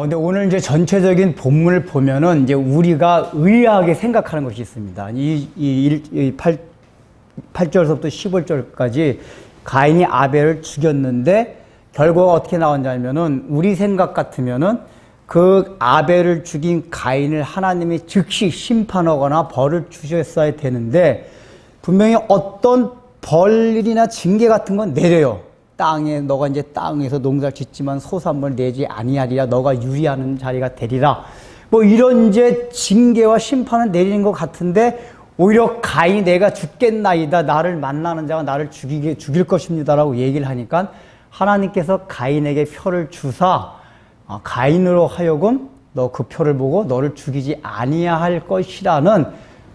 근데 오늘 이제 전체적인 본문을 보면은 이제 우리가 의아하게 생각하는 것이 있습니다. 8절서부터 15절까지 가인이 아벨을 죽였는데 결과가 어떻게 나왔냐면은 우리 생각 같으면은 그 아벨을 죽인 가인을 하나님이 즉시 심판하거나 벌을 주셨어야 되는데 분명히 어떤 벌이나 징계 같은 건 내려요. 땅에 너가 이제 땅에서 농사를 짓지만 소산물 내지 아니하리라. 너가 유리하는 자리가 되리라. 뭐 이런 이제 징계와 심판을 내리는 것 같은데 오히려 가인이 내가 죽겠나이다. 나를 만나는 자가 나를 죽일 것입니다라고 얘기를 하니까 하나님께서 가인에게 표를 주사 가인으로 하여금 너 그 표를 보고 너를 죽이지 아니할 것이라는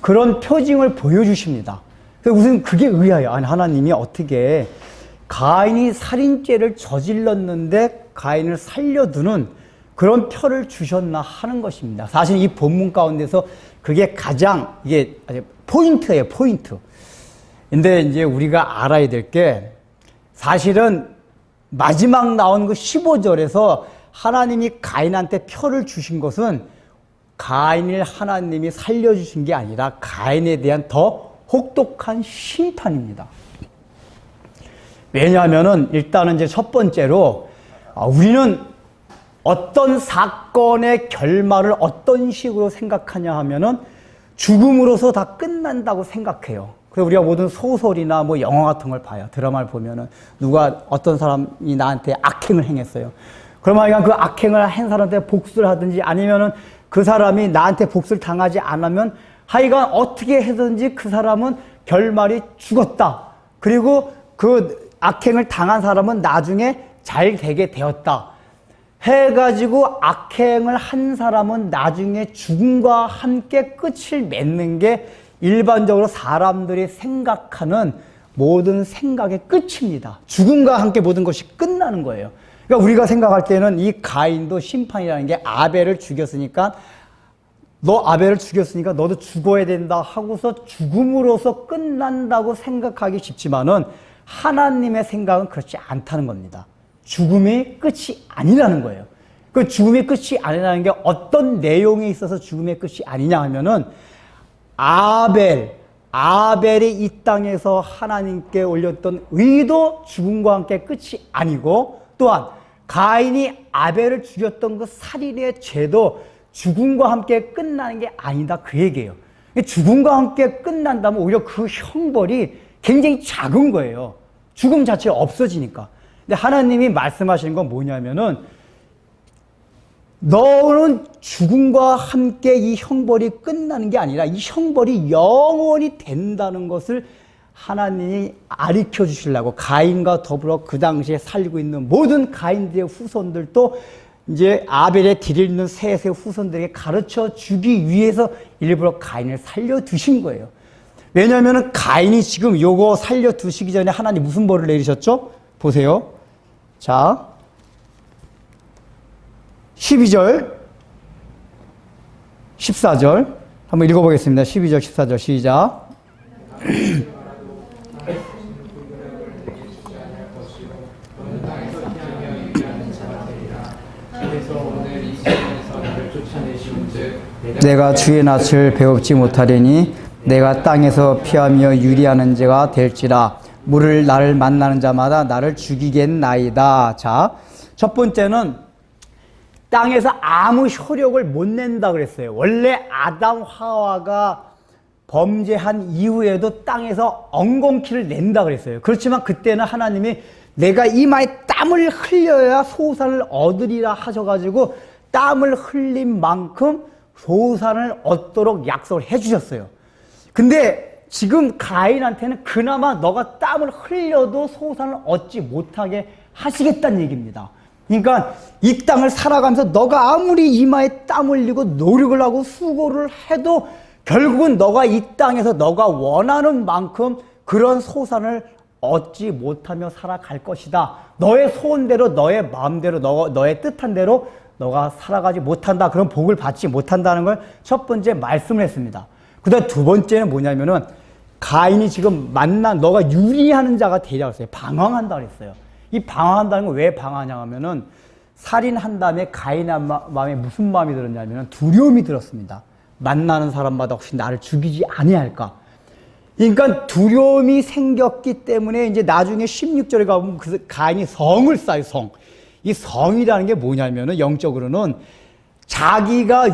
그런 표징을 보여주십니다. 무슨 그게 의아해요. 아니 하나님이 어떻게 가인이 살인죄를 저질렀는데 가인을 살려두는 그런 표를 주셨나 하는 것입니다. 사실 이 본문 가운데서 그게 가장 이게 포인트예요, 포인트. 근데 이제 우리가 알아야 될 게 사실은 마지막 나온 그 15절에서 하나님이 가인한테 표를 주신 것은 가인을 하나님이 살려주신 게 아니라 가인에 대한 더 혹독한 심판입니다. 왜냐하면은 일단은 이제 첫 번째로 우리는 어떤 사건의 결말을 어떤 식으로 생각하냐 하면은 죽음으로서 다 끝난다고 생각해요. 그래서 우리가 모든 소설이나 뭐 영화 같은 걸 봐요. 드라마를 보면은 누가 어떤 사람이 나한테 악행을 행했어요. 그러면 그 악행을 한 사람한테 복수를 하든지 아니면은 그 사람이 나한테 복수를 당하지 않으면 하여간 어떻게 해서든지 그 사람은 결말이 죽었다. 그리고 그 악행을 당한 사람은 나중에 잘 되게 되었다. 해가지고 악행을 한 사람은 나중에 죽음과 함께 끝을 맺는 게 일반적으로 사람들이 생각하는 모든 생각의 끝입니다. 죽음과 함께 모든 것이 끝나는 거예요. 그러니까 우리가 생각할 때는 이 가인도 심판이라는 게 아벨을 죽였으니까 너 아벨을 죽였으니까 너도 죽어야 된다 하고서 죽음으로서 끝난다고 생각하기 쉽지만은 하나님의 생각은 그렇지 않다는 겁니다. 죽음이 끝이 아니라는 거예요. 그 죽음이 끝이 아니라는 게 어떤 내용에 있어서 죽음의 끝이 아니냐 하면은 아벨이 이 땅에서 하나님께 올렸던 의도 죽음과 함께 끝이 아니고 또한 가인이 아벨을 죽였던 그 살인의 죄도 죽음과 함께 끝나는 게 아니다 그 얘기예요. 죽음과 함께 끝난다면 오히려 그 형벌이 굉장히 작은 거예요. 죽음 자체가 없어지니까. 근데 하나님이 말씀하시는 건 뭐냐면은 너는 죽음과 함께 이 형벌이 끝나는 게 아니라 이 형벌이 영원히 된다는 것을 하나님이 가르쳐 주시려고 가인과 더불어 그 당시에 살고 있는 모든 가인들의 후손들도 이제 아벨의 드리는 셋의 후손들에게 가르쳐 주기 위해서 일부러 가인을 살려두신 거예요. 왜냐하면 가인이 지금 요거 살려두시기 전에 하나님 무슨 벌을 내리셨죠? 보세요. 자, 12절, 14절 한번 읽어보겠습니다. 12절, 14절 시작. 내가 주의 낯을 배웁지 못하리니 내가 땅에서 피하며 유리하는 자가 될지라 물을 나를 만나는 자마다 나를 죽이겠나이다. 자, 첫 번째는 땅에서 아무 효력을 못 낸다 그랬어요. 원래 아담 하와가 범죄한 이후에도 땅에서 엉겅퀴를 낸다 그랬어요. 그렇지만 그때는 하나님이 내가 이마에 땀을 흘려야 소산을 얻으리라 하셔가지고 땀을 흘린 만큼 소산을 얻도록 약속을 해주셨어요. 근데 지금 가인한테는 그나마 너가 땀을 흘려도 소산을 얻지 못하게 하시겠다는 얘기입니다. 그러니까 이 땅을 살아가면서 너가 아무리 이마에 땀 흘리고 노력을 하고 수고를 해도 결국은 너가 이 땅에서 너가 원하는 만큼 그런 소산을 얻지 못하며 살아갈 것이다. 너의 소원대로 너의 마음대로 너의 뜻한 대로 너가 살아가지 못한다. 그런 복을 받지 못한다는 걸 첫 번째 말씀을 했습니다. 그 다음 두 번째는 뭐냐면은 가인이 지금 너가 유리하는 자가 되리라고 했어요. 방황한다 그랬어요. 이 방황한다는 건 왜 방황하냐 하면은 살인한 다음에 가인의 마음에 무슨 마음이 들었냐면 두려움이 들었습니다. 만나는 사람마다 혹시 나를 죽이지 아니할까? 그러니까 두려움이 생겼기 때문에 이제 나중에 16절에 가보면 그 가인이 성을 쌓아요, 성. 이 성이라는 게 뭐냐면은 영적으로는 자기가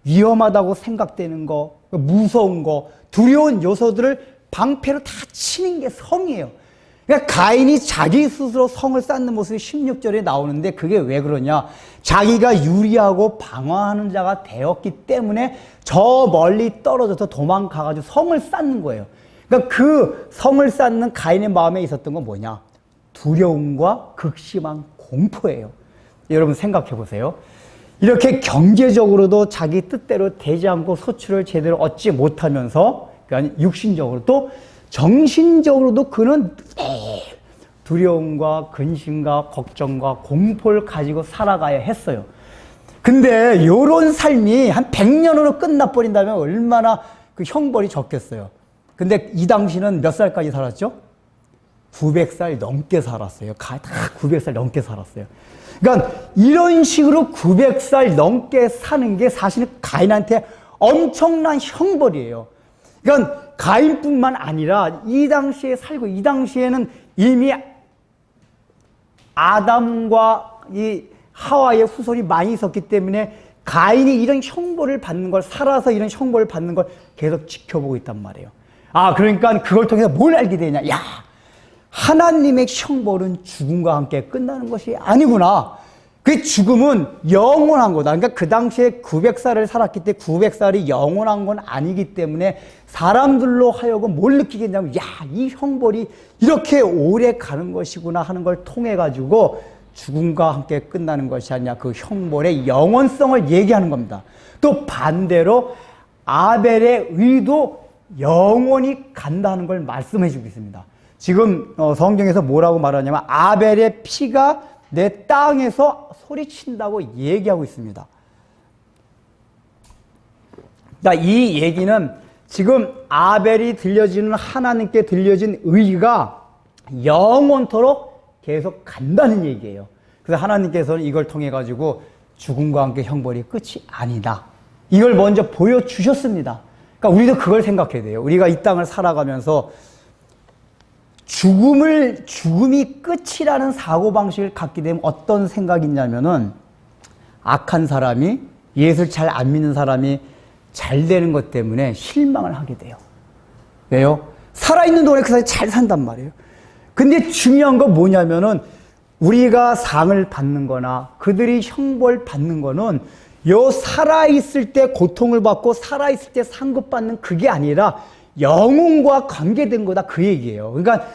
위험하다고 생각되는 거, 무서운 거, 두려운 요소들을 방패로 다 치는 게 성이에요. 그러니까 가인이 자기 스스로 성을 쌓는 모습이 16절에 나오는데 그게 왜 그러냐? 자기가 유리하고 방어하는 자가 되었기 때문에 저 멀리 떨어져서 도망가가지고 성을 쌓는 거예요. 그러니까 그 성을 쌓는 가인의 마음에 있었던 건 뭐냐? 두려움과 극심한 공포예요. 여러분 생각해 보세요. 이렇게 경제적으로도 자기 뜻대로 되지 않고 소출을 제대로 얻지 못하면서 그러니까 육신적으로 또 정신적으로도 그는 두려움과 근심과 걱정과 공포를 가지고 살아가야 했어요. 근데 요런 삶이 한 100년으로 끝나버린다면 얼마나 그 형벌이 적겠어요. 근데 이 당시는 몇 살까지 살았죠? 900살 넘게 살았어요. 다 900살 넘게 살았어요. 그러니까 이런 식으로 900살 넘게 사는 게 사실은 가인한테 엄청난 형벌이에요. 그러니까 가인뿐만 아니라 이 당시에 살고 이 당시에는 이미 아담과 이 하와의 후손이 많이 있었기 때문에 가인이 이런 형벌을 받는 걸 살아서 이런 형벌을 받는 걸 계속 지켜보고 있단 말이에요. 아, 그러니까 그걸 통해서 뭘 알게 되냐? 야, 하나님의 형벌은 죽음과 함께 끝나는 것이 아니구나. 그 죽음은 영원한 거다. 그러니까 그 당시에 900살을 살았기 때문에 900살이 영원한 건 아니기 때문에 사람들로 하여금 뭘 느끼겠냐면, 야, 이 형벌이 이렇게 오래 가는 것이구나 하는 걸 통해 가지고 죽음과 함께 끝나는 것이 아니냐, 그 형벌의 영원성을 얘기하는 겁니다. 또 반대로 아벨의 의도 영원히 간다는 걸 말씀해 주고 있습니다. 지금 성경에서 뭐라고 말하냐면 아벨의 피가 내 땅에서 소리친다고 얘기하고 있습니다. 이 얘기는 지금 아벨이 들려지는 하나님께 들려진 의가 영원토록 계속 간다는 얘기예요. 그래서 하나님께서는 이걸 통해 가지고 죽음과 함께 형벌이 끝이 아니다. 이걸 먼저 보여주셨습니다. 그러니까 우리도 그걸 생각해야 돼요. 우리가 이 땅을 살아가면서 죽음이 끝이라는 사고방식을 갖게 되면 어떤 생각이 있냐면은 악한 사람이, 예수를 잘 안 믿는 사람이 잘 되는 것 때문에 실망을 하게 돼요. 왜요? 살아있는 동안에 그 사람이 잘 산단 말이에요. 근데 중요한 건 뭐냐면은 우리가 상을 받는 거나 그들이 형벌 받는 거는 살아있을 때 고통을 받고 살아있을 때 상급받는 그게 아니라 영혼과 관계된 거다, 그 얘기예요. 그러니까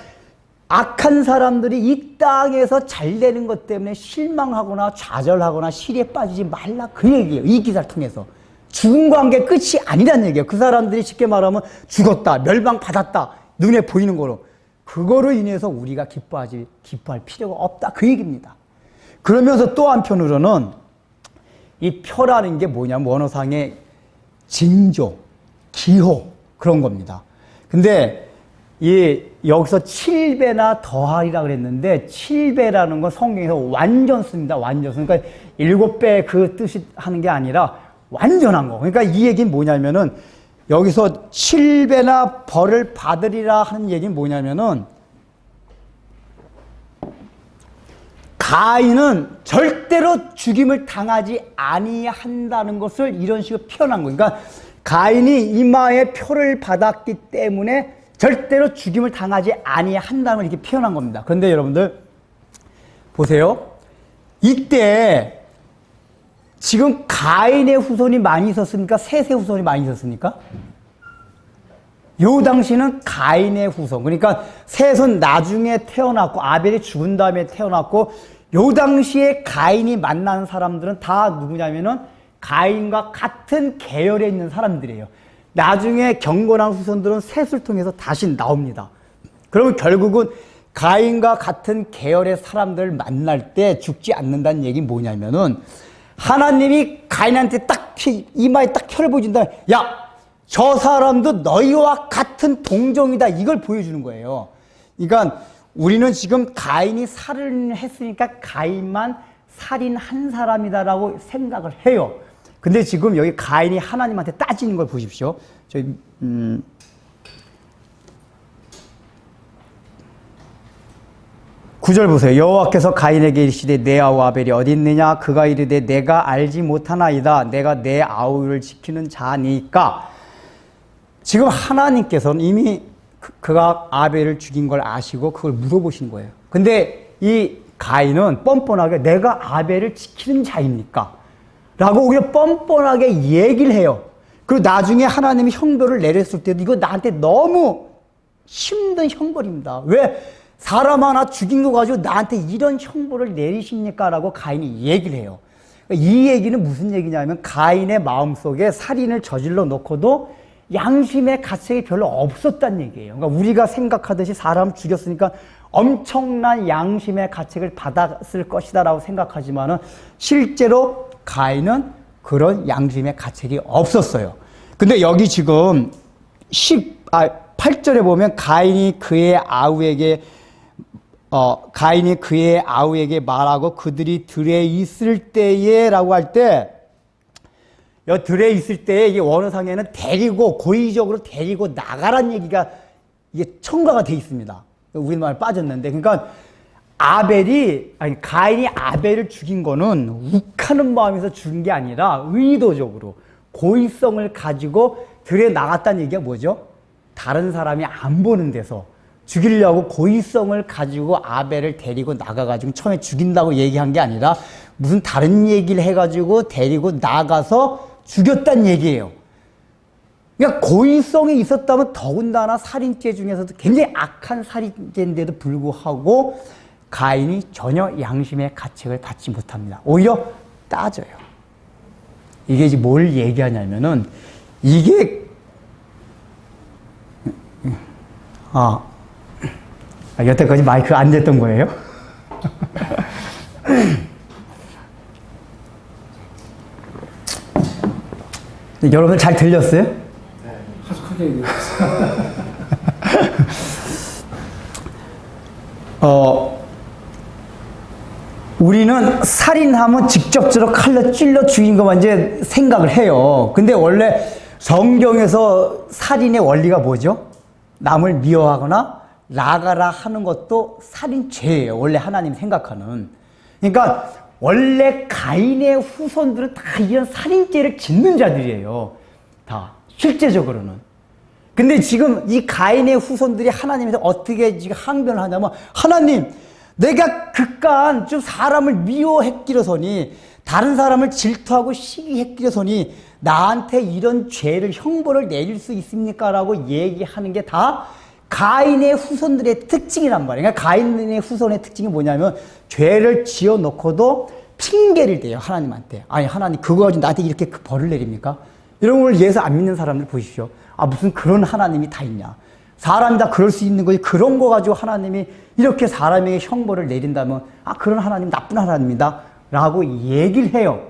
악한 사람들이 이 땅에서 잘 되는 것 때문에 실망하거나 좌절하거나 시리에 빠지지 말라, 그 얘기예요. 이 기사를 통해서. 죽음과 함께 끝이 아니라는 얘기예요. 그 사람들이 쉽게 말하면 죽었다, 멸망받았다, 눈에 보이는 거로. 그거로 인해서 우리가 기뻐할 필요가 없다, 그 얘기입니다. 그러면서 또 한편으로는 이 표라는 게 뭐냐면 원어상의 징조, 기호, 그런 겁니다. 근데 여기서 7배나 더하리라 그랬는데 7배라는 건 성경에서 완전 씁니다. 완전. 그러니까 7배 그 뜻이 하는 게 아니라 완전한 거. 그러니까 이 얘기는 뭐냐면은 여기서 7배나 벌을 받으리라 하는 얘기는 뭐냐면은 가인은 절대로 죽임을 당하지 아니한다는 것을 이런 식으로 표현한 거예요. 그러니까 가인이 이마에 표를 받았기 때문에 절대로 죽임을 당하지 아니한다는 걸 이렇게 표현한 겁니다. 그런데 여러분들 보세요. 이때 지금 가인의 후손이 많이 있었습니까? 셋의 후손이 많이 있었습니까? 요 당시는 가인의 후손, 그러니까 셋은 나중에 태어났고 아벨이 죽은 다음에 태어났고, 요 당시에 가인이 만난 사람들은 다 누구냐면은 가인과 같은 계열에 있는 사람들이에요. 나중에 경건한 후손들은 셋을 통해서 다시 나옵니다. 그러면 결국은 가인과 같은 계열의 사람들을 만날 때 죽지 않는다는 얘기는 뭐냐면은 하나님이 가인한테 딱 이마에 딱 표를 보여준다. 야, 저 사람도 너희와 같은 동정이다. 이걸 보여주는 거예요. 그러니까 우리는 지금 가인이 살인을 했으니까 가인만 살인한 사람이다라고 생각을 해요. 근데 지금 여기 가인이 하나님한테 따지는 걸 보십시오. 저희 9절 보세요. 여호와께서 가인에게 이르시되 내 아우 아벨이 어디 있느냐? 그가 이르되 내가 알지 못하나이다. 내가 내 아우를 지키는 자니까. 지금 하나님께서는 이미 그가 아벨을 죽인 걸 아시고 그걸 물어보신 거예요. 근데 이 가인은 뻔뻔하게 내가 아벨을 지키는 자입니까? 라고 오히려 뻔뻔하게 얘기를 해요. 그리고 나중에 하나님이 형벌을 내렸을 때도 이거 나한테 너무 힘든 형벌입니다. 왜 사람 하나 죽인 거 가지고 나한테 이런 형벌을 내리십니까? 라고 가인이 얘기를 해요. 이 얘기는 무슨 얘기냐면 가인의 마음속에 살인을 저질러 놓고도 양심의 가책이 별로 없었다는 얘기예요. 그러니까 우리가 생각하듯이 사람 죽였으니까 엄청난 양심의 가책을 받았을 것이다 라고 생각하지만은 실제로 가인은 그런 양심의 가책이 없었어요. 근데 여기 지금 8절에 보면 가인이 그의 아우에게 말하고 그들이 들에 있을 때에 라고 할 때, 들에 있을 때에 이게 원어상에는 데리고, 고의적으로 데리고 나가란 얘기가 이게 첨가가 돼 있습니다. 우리말 빠졌는데. 그러니까 가인이 아벨을 죽인 거는 욱하는 마음에서 죽인 게 아니라 의도적으로 고의성을 가지고 들에 나갔다는 얘기가 뭐죠? 다른 사람이 안 보는 데서 죽이려고 고의성을 가지고 아벨을 데리고 나가가지고 처음에 죽인다고 얘기한 게 아니라 무슨 다른 얘기를 해가지고 데리고 나가서 죽였다는 얘기예요. 그러니까 고의성이 있었다면 더군다나 살인죄 중에서도 굉장히 악한 살인죄인데도 불구하고 가인이 전혀 양심의 가책을 받지 못합니다. 오히려 따져요. 이게 이제 뭘 얘기하냐면은 이게 여태까지 마이크 안 됐던 거예요? 여러분 잘 들렸어요? 네, 아주 크게 얘기했어요. 우리는 살인하면 직접적으로 칼로 찔러 죽인 것만 이제 생각을 해요. 근데 원래 성경에서 살인의 원리가 뭐죠? 남을 미워하거나 나가라 하는 것도 살인죄예요. 원래 하나님 생각하는. 그러니까 원래 가인의 후손들은 다 이런 살인죄를 짓는 자들이에요. 다 실제적으로는. 근데 지금 이 가인의 후손들이 하나님한테 어떻게 지금 항변을 하냐면 하나님 내가 그깟 좀 사람을 미워했기로서니 다른 사람을 질투하고 시기했기로서니 나한테 이런 죄를 형벌을 내릴 수 있습니까? 라고 얘기하는 게 다 가인의 후손들의 특징이란 말이에요. 그러니까 가인의 후손의 특징이 뭐냐면 죄를 지어놓고도 핑계를 대요. 하나님한테. 아니 하나님 그거 가지고 나한테 이렇게 벌을 내립니까? 이런 걸 예수 안 믿는 사람들 보십시오. 무슨 그런 하나님이 다 있냐. 사람이 다 그럴 수 있는 거지. 그런 거 가지고 하나님이 이렇게 사람에게 형벌을 내린다면 그런 하나님 나쁜 하나님이다 라고 얘기를 해요.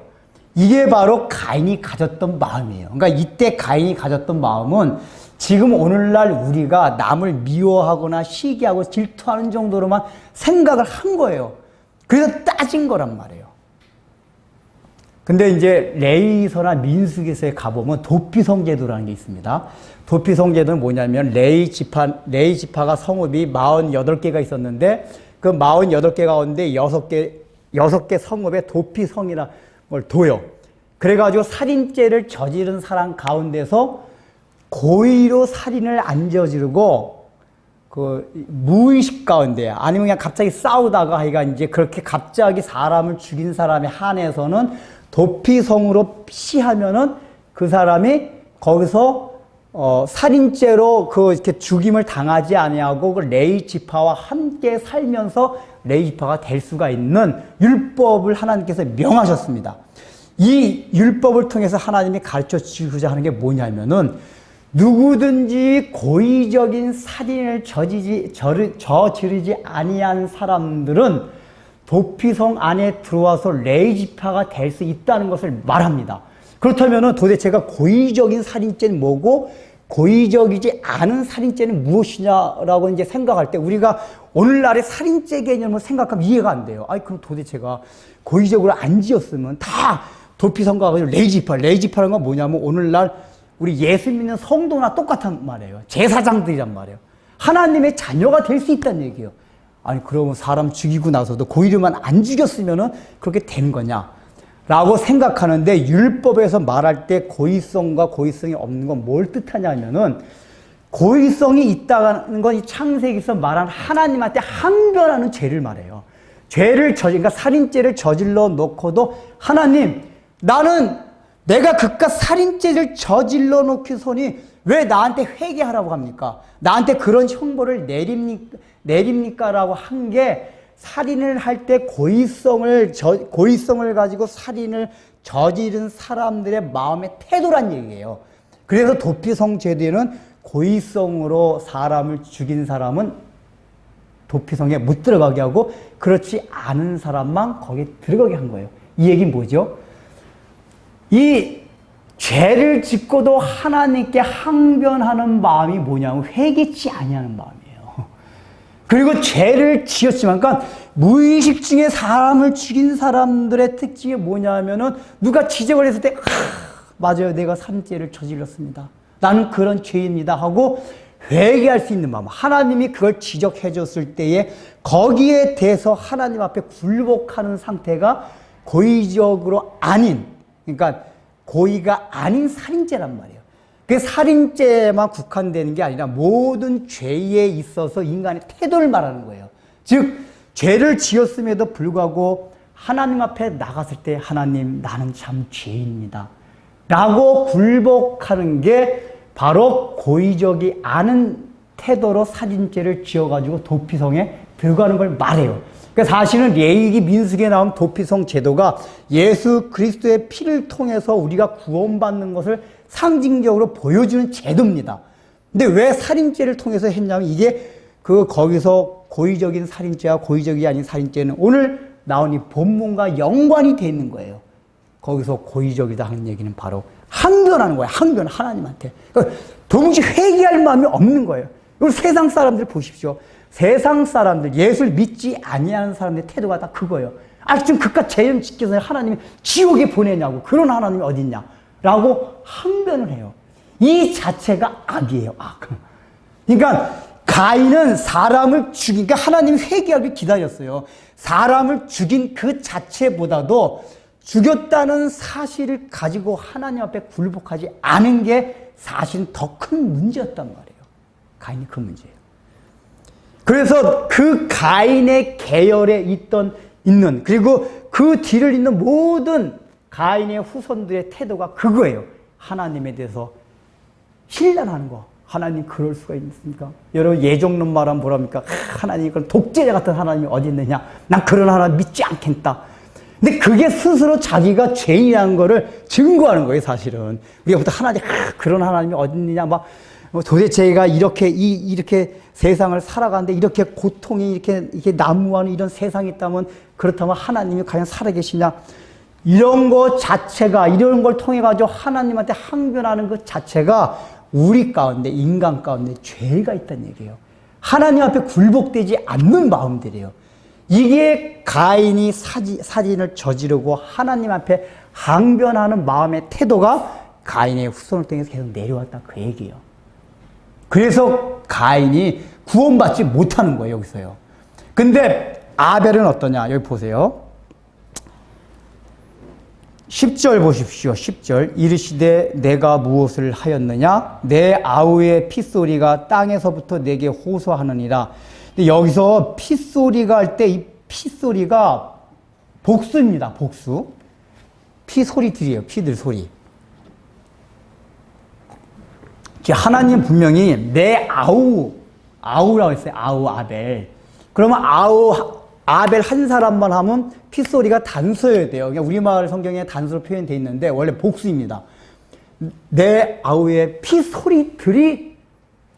이게 바로 가인이 가졌던 마음이에요. 그러니까 이때 가인이 가졌던 마음은 지금 오늘날 우리가 남을 미워하거나 시기하고 질투하는 정도로만 생각을 한 거예요. 그래서 따진 거란 말이에요. 근데 이제 레위서나 민수기서에 가보면 도피성제도라는 게 있습니다. 도피성제도는 뭐냐면 레위 지파가 성읍이 48개가 있었는데 그 48개 가운데 6개 성읍에 도피성이라는 걸 둬요. 그래가지고 살인죄를 저지른 사람 가운데서 고의로 살인을 안 저지르고 무의식 가운데 아니면 그냥 갑자기 싸우다가 하여간 이제 그렇게 갑자기 사람을 죽인 사람에 한해서는 도피성으로 피하면은 그 사람이 거기서 살인죄로 이렇게 죽임을 당하지 아니하고 그 레위 지파와 함께 살면서 레위 지파가 될 수가 있는 율법을 하나님께서 명하셨습니다. 이 율법을 통해서 하나님이 가르쳐 주고자 하는 게 뭐냐면은 누구든지 고의적인 살인을 저지르지 아니한 사람들은 도피성 안에 들어와서 레위 지파가 될 수 있다는 것을 말합니다. 그렇다면 도대체가 고의적인 살인죄는 뭐고 고의적이지 않은 살인죄는 무엇이냐라고 이제 생각할 때 우리가 오늘날의 살인죄 개념을 생각하면 이해가 안 돼요. 아니, 그럼 도대체가 고의적으로 안 지었으면 다 도피성과 레이지파라는 건 뭐냐면 오늘날 우리 예수 믿는 성도나 똑같은 말이에요. 제사장들이란 말이에요. 하나님의 자녀가 될 수 있다는 얘기예요. 아니, 그러면 사람 죽이고 나서도 고의로만 안 죽였으면은 그렇게 된 거냐? 라고 생각하는데 율법에서 말할 때 고의성과 고의성이 없는 건 뭘 뜻하냐면은 고의성이 있다는 건 이 창세기에서 말한 하나님한테 항변하는 죄를 말해요. 그러니까 살인죄를 저질러 놓고도 하나님, 내가 그깟 살인죄를 저질러 놓고서니 왜 나한테 회개하라고 합니까? 나한테 그런 형벌을 내립니까? 라고 한 게 살인을 할 때 고의성을 가지고 살인을 저지른 사람들의 마음의 태도란 얘기예요. 그래서 도피성 제도에는 고의성으로 사람을 죽인 사람은 도피성에 못 들어가게 하고 그렇지 않은 사람만 거기에 들어가게 한 거예요. 이 얘기는 뭐죠? 이 죄를 짓고도 하나님께 항변하는 마음이 뭐냐면 회개치 아니하는 마음이에요. 그리고 죄를 지었지만, 그러니까 무의식 중에 사람을 죽인 사람들의 특징이 뭐냐면은 누가 지적을 했을 때 맞아요, 내가 살인죄를 저질렀습니다, 나는 그런 죄입니다 하고 회개할 수 있는 마음, 하나님이 그걸 지적해 줬을 때에 거기에 대해서 하나님 앞에 굴복하는 상태가 고의적으로 아닌, 그러니까 고의가 아닌 살인죄란 말이에요. 그 살인죄만 국한되는 게 아니라 모든 죄에 있어서 인간의 태도를 말하는 거예요. 즉 죄를 지었음에도 불구하고 하나님 앞에 나갔을 때 하나님, 나는 참 죄입니다 라고 굴복하는 게 바로 고의적이 않은 태도로 살인죄를 지어가지고 도피성에 들어가는 걸 말해요. 그러니까 사실은 레위기 민수기에 나온 도피성 제도가 예수 그리스도의 피를 통해서 우리가 구원받는 것을 상징적으로 보여주는 제도입니다. 근데 왜 살인죄를 통해서 했냐면 이게 거기서 고의적인 살인죄와 고의적이 아닌 살인죄는 오늘 나온 이 본문과 연관이 돼 있는 거예요. 거기서 고의적이다 하는 얘기는 바로 항변하는 거예요. 항변, 하나님한테. 그러니까 도무지 회개할 마음이 없는 거예요. 우리 세상 사람들 보십시오. 세상 사람들, 예수를 믿지 아니하는 사람들의 태도가 다 그거예요. 지금 그깟 죄를 짓기서 하나님이 지옥에 보내냐고, 그런 하나님이 어딨냐 라고 항변을 해요. 이 자체가 악이에요, 악. 그러니까 가인은 사람을 죽인, 그러니까 하나님이 회개하길 기다렸어요. 사람을 죽인 그 자체보다도 죽였다는 사실을 가지고 하나님 앞에 굴복하지 않은 게 사실은 더 큰 문제였단 말이에요. 가인이 그 문제예요. 그래서 그 가인의 계열에 있는 그리고 그 뒤를 잇는 모든 가인의 후손들의 태도가 그거예요. 하나님에 대해서 신랄하는 거. 하나님 그럴 수가 있습니까? 여러분 예종론 말하면 뭐랍니까? 하나님 그런 독재자 같은 하나님이 어디 있느냐? 난 그런 하나님 믿지 않겠다. 근데 그게 스스로 자기가 죄인이라는 거를 증거하는 거예요, 사실은. 우리가 부터 하나님, 그런 하나님이 어디 있느냐? 도대체 제가 이렇게 세상을 살아가는데 이렇게 고통이 이렇게 난무하는 이런 세상이 있다면 그렇다면 하나님이 과연 살아계시냐? 이런 것 자체가, 이런 걸 통해가지고 하나님한테 항변하는 것 자체가 우리 가운데, 인간 가운데 죄가 있다는 얘기예요. 하나님 앞에 굴복되지 않는 마음들이에요. 이게 가인이 살인을 저지르고 하나님 앞에 항변하는 마음의 태도가 가인의 후손을 통해서 계속 내려왔다 그 얘기예요. 그래서 가인이 구원받지 못하는 거예요, 여기서요. 근데 아벨은 어떠냐? 여기 보세요. 10절 보십시오. 10절. 이르시되 내가 무엇을 하였느냐? 내 아우의 핏소리가 땅에서부터 내게 호소하느니라. 근데 여기서 핏소리가 할 때 이 핏소리가 복수입니다. 복수. 피소리들이에요. 피들 소리. 하나님 분명히 내 아우라고 했어요. 아벨. 그러면 아벨 한 사람만 하면 핏소리가 단수여야 돼요. 그냥 우리말 성경에 단수로 표현되어 있는데 원래 복수입니다. 내 아우의 피소리들이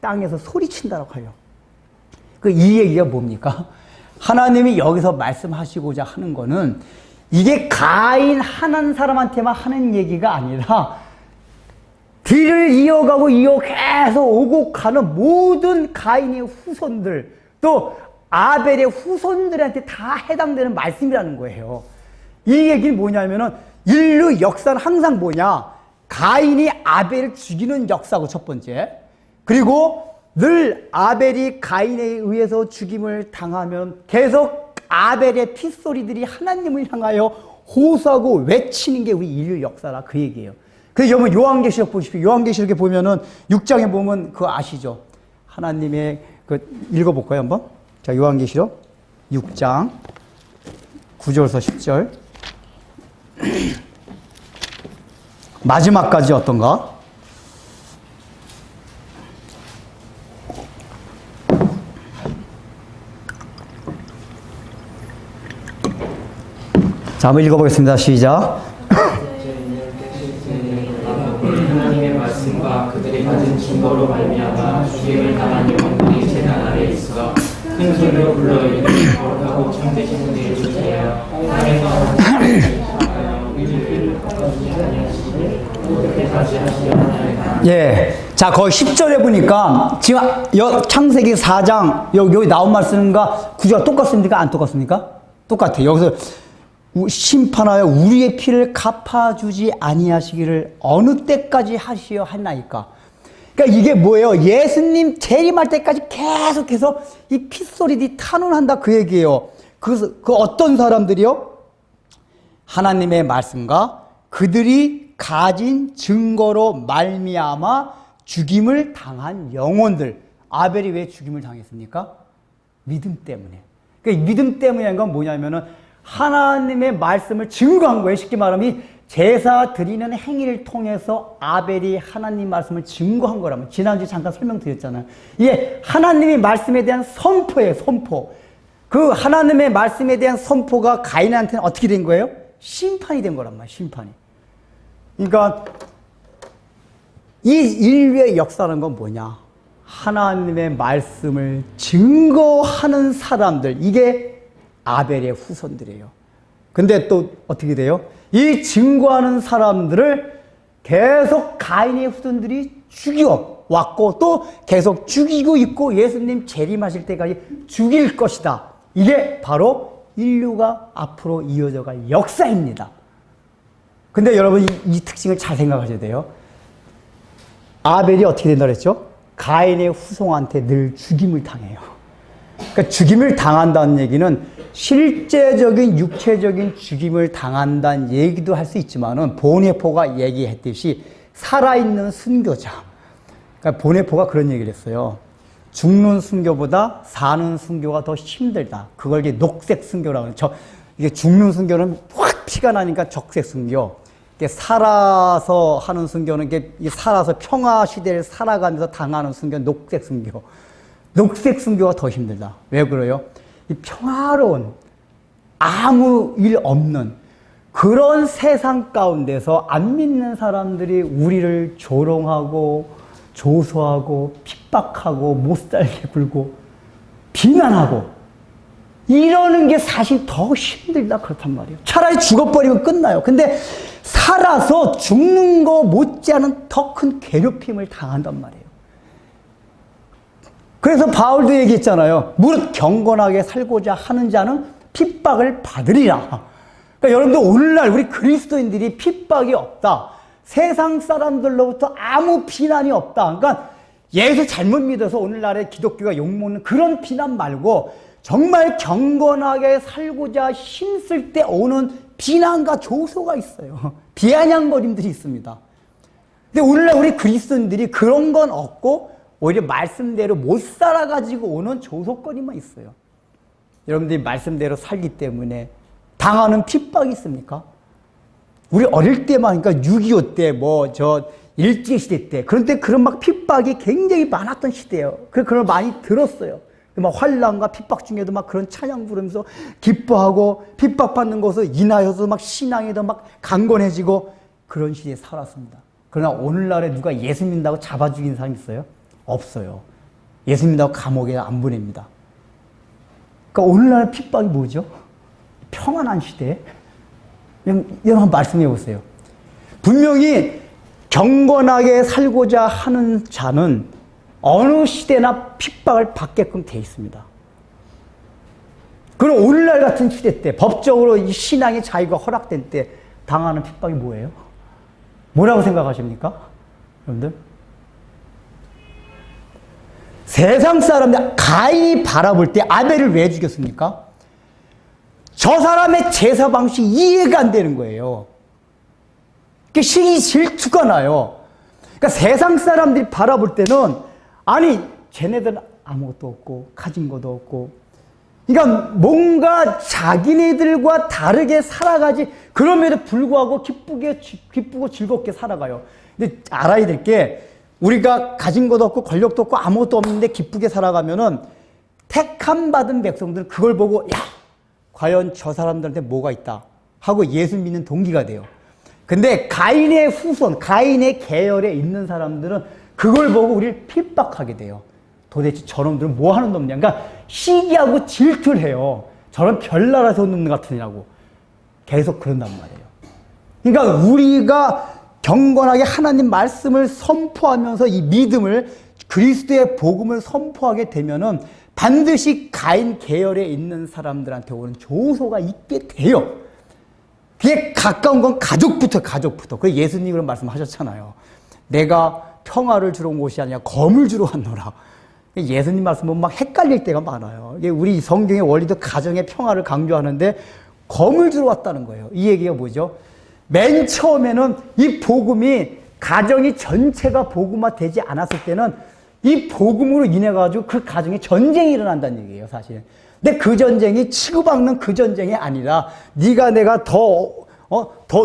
땅에서 소리친다라고 해요. 이 얘기가 뭡니까? 하나님이 여기서 말씀하시고자 하는 거는 이게 가인 한 사람한테만 하는 얘기가 아니라 뒤를 이어가고 계속 오고 가는 모든 가인의 후손들, 또 아벨의 후손들한테 다 해당되는 말씀이라는 거예요. 이 얘기는 뭐냐면은 인류 역사는 항상 뭐냐? 가인이 아벨을 죽이는 역사고 첫 번째. 그리고 늘 아벨이 가인에 의해서 죽임을 당하면 계속 아벨의 핏소리들이 하나님을 향하여 호소하고 외치는 게 우리 인류 역사라 그 얘기예요. 그래서 여러분 요한계시록 보십시오. 요한계시록에 보면은 6장에 보면 그거 아시죠? 하나님의 읽어볼까요 한번? 자, 요한계시록 6장 9절에서 10절 마지막까지 어떤가? 자, 한번 읽어보겠습니다. 시작. 하나님의 말씀과 그들이 가진 증거로 말미암아 죽임을 당한 영혼들이 제단 아래 있어 큰 소리로 불러 이르되 거룩하고 참되신 분이 주세요. 땅에서 하나님의 우리를 꺾어주지 아니하시고 어떻게 다시 하시려나이다. 예. 자, 거기 10절에 보니까 지금 창세기 4장 여기 나온 말씀과 구조가 똑같습니까? 안 똑같습니까? 똑같아요. 여기서 심판하여 우리의 피를 갚아주지 아니하시기를 어느 때까지 하시어 하나이까. 그러니까 이게 뭐예요? 예수님 재림할 때까지 계속해서 이 핏소리들이 탄원한다 그 얘기예요. 그 어떤 사람들이요? 하나님의 말씀과 그들이 가진 증거로 말미암아 죽임을 당한 영혼들. 아벨이 왜 죽임을 당했습니까? 믿음 때문에. 그러니까 믿음 때문이라는 건 뭐냐면은 하나님의 말씀을 증거한 거예요. 쉽게 말하면 이 제사 드리는 행위를 통해서 아벨이 하나님 말씀을 증거한 거라면 지난주에 잠깐 설명드렸잖아요. 이게 하나님의 말씀에 대한 선포예요. 선포. 그 하나님의 말씀에 대한 선포가 가인한테는 어떻게 된 거예요? 심판이 된 거란 말이에요. 심판이. 그러니까 이 인류의 역사는 건 뭐냐? 하나님의 말씀을 증거하는 사람들. 이게 아벨의 후손들이에요. 근데 또 어떻게 돼요? 이 증거하는 사람들을 계속 가인의 후손들이 죽여왔고 또 계속 죽이고 있고 예수님 재림하실 때까지 죽일 것이다. 이게 바로 인류가 앞으로 이어져 갈 역사입니다. 근데 여러분 이 특징을 잘 생각하셔야 돼요. 아벨이 어떻게 된다 그랬죠? 가인의 후손한테 늘 죽임을 당해요. 그러니까 죽임을 당한다는 얘기는 실제적인 육체적인 죽임을 당한다는 얘기도 할 수 있지만은 보네포가 얘기했듯이 살아있는 순교자. 그러니까 보네포가 그런 얘기를 했어요. 죽는 순교보다 사는 순교가 더 힘들다. 그걸 이제 녹색 순교라고 하죠. 이게 죽는 순교는 확 피가 나니까 적색 순교. 이게 살아서 하는 순교는 이게 살아서 평화 시대를 살아가면서 당하는 순교는 녹색 순교. 녹색 순교가 더 힘들다. 왜 그래요? 이 평화로운 아무 일 없는 그런 세상 가운데서 안 믿는 사람들이 우리를 조롱하고 조소하고 핍박하고 못살게 굴고 비난하고 이러는 게 사실 더 힘들다 그렇단 말이에요. 차라리 죽어버리면 끝나요. 근데 살아서 죽는 거 못지않은 더 큰 괴롭힘을 당한단 말이에요. 그래서 바울도 얘기했잖아요. 무릇 경건하게 살고자 하는 자는 핍박을 받으리라. 그러니까 여러분들 오늘날 우리 그리스도인들이 핍박이 없다. 세상 사람들로부터 아무 비난이 없다. 그러니까 예수 잘못 믿어서 오늘날의 기독교가 욕먹는 그런 비난 말고 정말 경건하게 살고자 힘쓸 때 오는 비난과 조소가 있어요. 비아냥거림들이 있습니다. 근데 오늘날 우리 그리스도인들이 그런 건 없고 오히려 말씀대로 못 살아가지고 오는 조소거리만 있어요. 여러분들이 말씀대로 살기 때문에 당하는 핍박이 있습니까? 우리 어릴 때만, 그러니까 6.25 때, 일제시대 때, 그런 때 그런 막 핍박이 굉장히 많았던 시대예요. 그런 걸 많이 들었어요. 막 환난과 핍박 중에도 막 그런 찬양 부르면서 기뻐하고 핍박받는 것을 인하여서 막 신앙이 더 막 강건해지고 그런 시대에 살았습니다. 그러나 오늘날에 누가 예수 믿는다고 잡아 죽이는 사람이 있어요? 없어요. 예수 믿는다고 감옥에 안 보냅니다. 그러니까 오늘날 핍박이 뭐죠? 평안한 시대. 여러분 말씀해 보세요. 분명히 경건하게 살고자 하는 자는 어느 시대나 핍박을 받게끔 돼 있습니다. 그럼 오늘날 같은 시대 때 법적으로 이 신앙의 자유가 허락된 때 당하는 핍박이 뭐예요? 뭐라고 생각하십니까? 여러분들? 세상 사람들, 가인이 바라볼 때 아벨을 왜 죽였습니까? 저 사람의 제사 방식이 이해가 안 되는 거예요. 시기 질투가 나요. 그러니까 세상 사람들이 바라볼 때는 아니 쟤네들은 아무것도 없고 가진 것도 없고 그러니까 뭔가 자기네들과 다르게 살아가지 그럼에도 불구하고 기쁘고 즐겁게 살아가요. 근데 알아야 될 게 우리가 가진 것도 없고 권력도 없고 아무것도 없는데 기쁘게 살아가면은 택함 받은 백성들은 그걸 보고 야 과연 저 사람들한테 뭐가 있다 하고 예수 믿는 동기가 돼요. 근데 가인의 후손, 가인의 계열에 있는 사람들은 그걸 보고 우리를 핍박하게 돼요. 도대체 저놈들은 뭐 하는 놈이냐. 그러니까 시기하고 질투를 해요. 저런 별나라에서 온 놈 같으냐고. 계속 그런단 말이에요. 그러니까 우리가 경건하게 하나님 말씀을 선포하면서 이 믿음을 그리스도의 복음을 선포하게 되면은 반드시 가인 계열에 있는 사람들한테 오는 조소가 있게 돼요. 그게 가까운 건 가족부터. 그 예수님이 그런 말씀하셨잖아요. 내가 평화를 주러 온 것이 아니라 검을 주러 왔노라. 예수님 말씀은 막 헷갈릴 때가 많아요. 우리 성경의 원리도 가정의 평화를 강조하는데 검을 주러 왔다는 거예요. 이 얘기가 뭐죠? 맨 처음에는 이 복음이 가정이 전체가 복음화 되지 않았을 때는 이 복음으로 인해 가지고 그 가정에 전쟁이 일어난다는 얘기예요, 사실. 근데 그 전쟁이 치고받는 그 전쟁이 아니라 네가 내가 더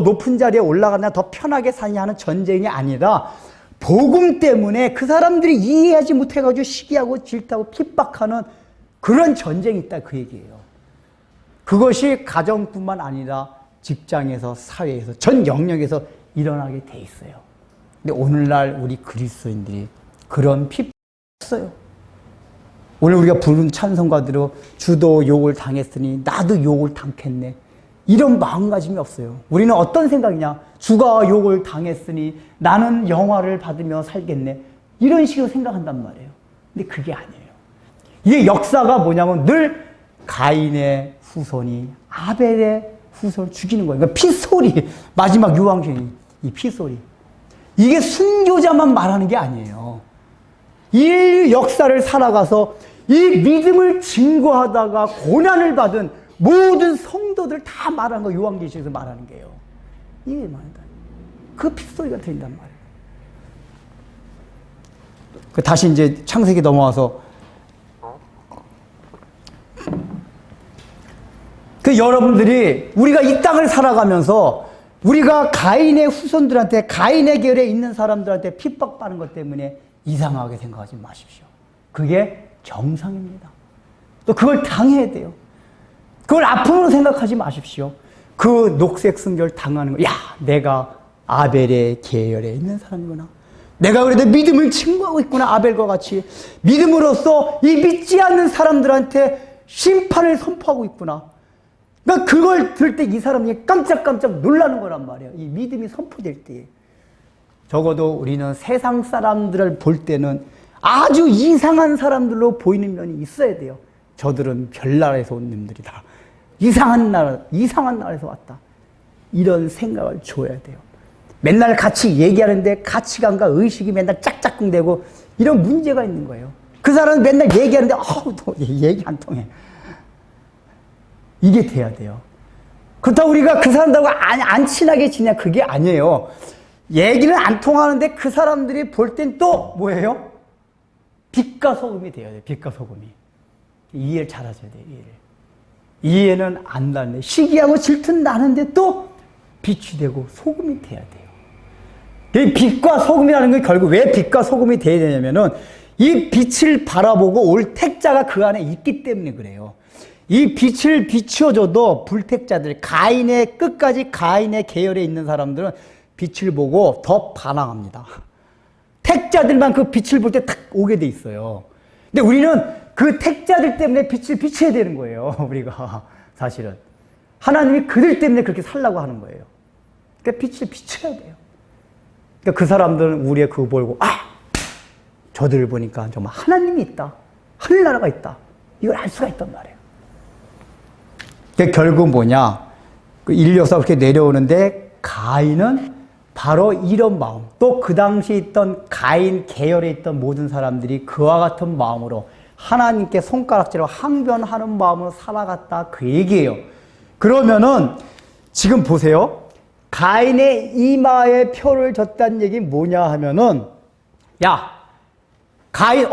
높은 자리에 올라가냐 더 편하게 사냐 하는 전쟁이 아니라 복음 때문에 그 사람들이 이해하지 못해가지고 시기하고 질투하고 핍박하는 그런 전쟁이 있다 그 얘기예요. 그것이 가정뿐만 아니라 직장에서 사회에서 전 영역에서 일어나게 돼 있어요. 근데 오늘날 우리 그리스도인들이 그런 핍박이 없어요. 오늘 우리가 부른 찬송가대로 주도 욕을 당했으니 나도 욕을 당했네. 이런 마음가짐이 없어요. 우리는 어떤 생각이냐? 주가 욕을 당했으니 나는 영화를 받으며 살겠네. 이런 식으로 생각한단 말이에요. 근데 그게 아니에요. 이게 역사가 뭐냐면 늘 가인의 후손이 아벨의 후손을 죽이는 거예요. 그러니까 피소리, 마지막 유황신이 이 피소리. 이게 순교자만 말하는 게 아니에요. 이 역사를 살아가서 이 믿음을 증거하다가 고난을 받은 모든 성도들 다 말하는 거 요한계시록에서 말하는 게요. 이게 말이다. 그 핏소리가 들린단 말이에요. 다시 이제 창세기 넘어와서 여러분들이 우리가 이 땅을 살아가면서 우리가 가인의 후손들한테 가인의 계열에 있는 사람들한테 핍박받는 것 때문에 이상하게 생각하지 마십시오. 그게 정상입니다. 또 그걸 당해야 돼요. 그걸 아픔으로 생각하지 마십시오. 그 녹색 순결 당하는 거, 야, 내가 아벨의 계열에 있는 사람이구나. 내가 그래도 믿음을 증거하고 있구나. 아벨과 같이 믿음으로써 이 믿지 않는 사람들한테 심판을 선포하고 있구나. 그러니까 그걸 들을 때 이 사람이 깜짝깜짝 놀라는 거란 말이에요. 이 믿음이 선포될 때. 적어도 우리는 세상 사람들을 볼 때는 아주 이상한 사람들로 보이는 면이 있어야 돼요. 저들은 별나라에서 온 놈들이다. 이상한 나라에서 왔다. 이런 생각을 줘야 돼요. 맨날 같이 얘기하는데 가치관과 의식이 맨날 짝짝꿍되고 이런 문제가 있는 거예요. 그 사람은 맨날 얘기하는데 얘기 안 통해. 이게 돼야 돼요. 그렇다고 우리가 그 사람들하고 안 친하게 지내 그게 아니에요. 얘기는 안 통하는데 그 사람들이 볼 땐 또 뭐예요? 빛과 소금이 돼야 돼요. 빛과 소금이. 이해를 잘하셔야 돼요. 이해는 안 나는데 시기하고 질투는 나는데 또 빛이 되고 소금이 돼야 돼요. 이 빛과 소금이라는 건 결국 왜 빛과 소금이 돼야 되냐면은 이 빛을 바라보고 올 택자가 그 안에 있기 때문에 그래요. 이 빛을 비추어줘도 불택자들, 끝까지 가인의 계열에 있는 사람들은 빛을 보고 더 반항합니다. 택자들만 그 빛을 볼 때 탁 오게 돼 있어요. 근데 우리는 그 택자들 때문에 빛을 비춰야 되는 거예요. 우리가 사실은. 하나님이 그들 때문에 그렇게 살라고 하는 거예요. 그러니까 빛을 비춰야 돼요. 그러니까 그 사람들은 우리의 그거 보고 저들을 보니까 정말 하나님이 있다. 하늘나라가 있다. 이걸 알 수가 있단 말이에요. 그 결국 뭐냐? 그 인류에서 그렇게 내려오는데 가인은 바로 이런 마음, 또 그 당시에 있던 가인 계열에 있던 모든 사람들이 그와 같은 마음으로 하나님께 손가락질하고 항변하는 마음으로 살아갔다 그 얘기예요. 그러면은 지금 보세요. 가인의 이마에 표를 줬다는 얘기 뭐냐 하면은, 야, 가인,